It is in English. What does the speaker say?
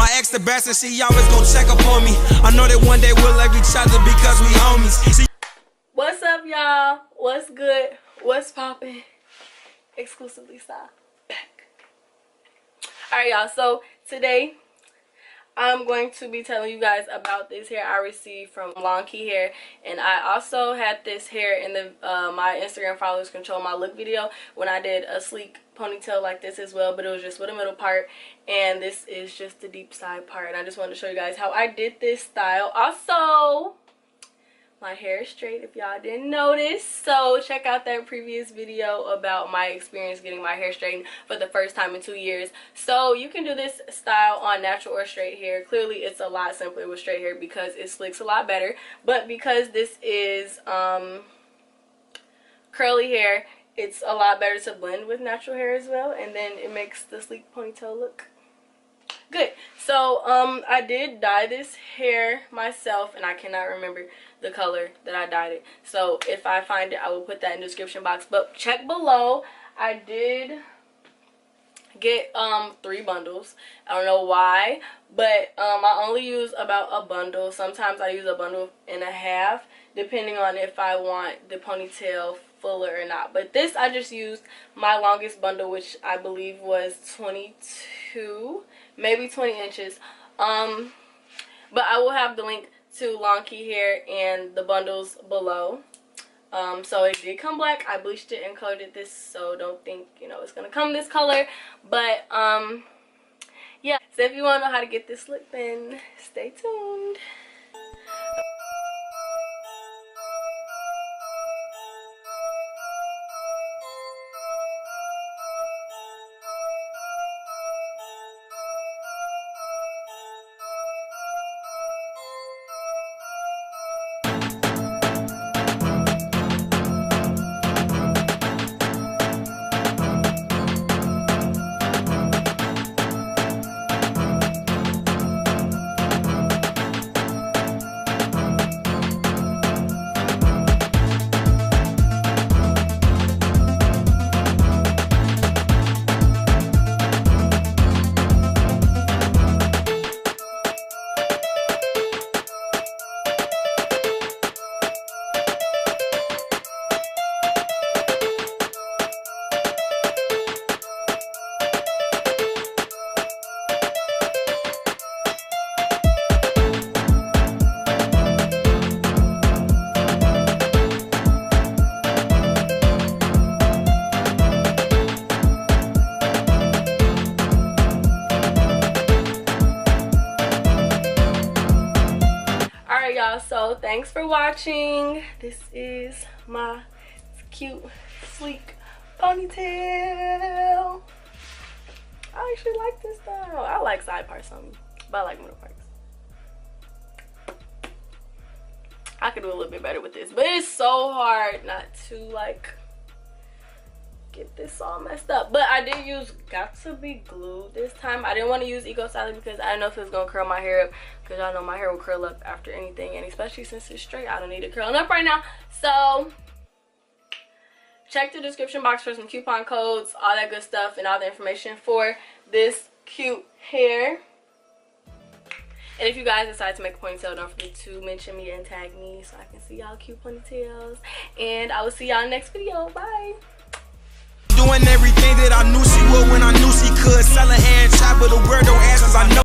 My ex the best and she always gon' check up on me. I know that one day we'll love each other because we homies. What's up, y'all? What's good? What's poppin'? Exclusively style back. Alright, y'all, so today I'm going to be telling you guys about this hair I received from Longqi Hair, and I also had this hair in the my Instagram followers control my look video when I did a sleek ponytail like this as well, but it was just with a middle part, and this is just the deep side part. And I just wanted to show you guys how I did this style. Also, my hair is straight if y'all didn't notice, so check out that previous video about my experience getting my hair straightened for the first time in 2 years. So you can do this style on natural or straight hair. Clearly it's a lot simpler with straight hair because it slicks a lot better, but because this is curly hair, it's a lot better to blend with natural hair as well, and then it makes the sleek ponytail look good. So I did dye this hair myself, and I cannot remember the color that I dyed it, so if I find it I will put that in the description box, but check below. I did get 3 bundles. I don't know why, but I only use about a bundle. Sometimes I use a bundle and a half depending on if I want the ponytail fuller or not, but this I just used my longest bundle, which I believe was 22, maybe 20 inches. But I will have the link to Longqi Hair and the bundles below. So it did come black. I bleached it and colored it this, so don't think, you know, it's gonna come this color, but yeah. So if you want to know how to get this look, then stay tuned. So thanks for watching. This is my cute sleek ponytail. I actually like this style. I like side parts on me, but I like middle parts. I could do a little bit better with this, but it's so hard not to like get this all messed up. But I did use got to be glue this time. I didn't want to use Eco Styling because I didn't know if it was gonna curl my hair up, because y'all know my hair will curl up after anything, and especially since it's straight, I don't need it curling up right now. So check the description box for some coupon codes, all that good stuff, and all the information for this cute hair. And if you guys decide to make a ponytail, don't forget to mention me and tag me so I can see y'all cute ponytails, and I will see y'all next video. Bye. Doing everything that I knew she would when I knew she could. Selling hair and chop, but the word don't answer. I know.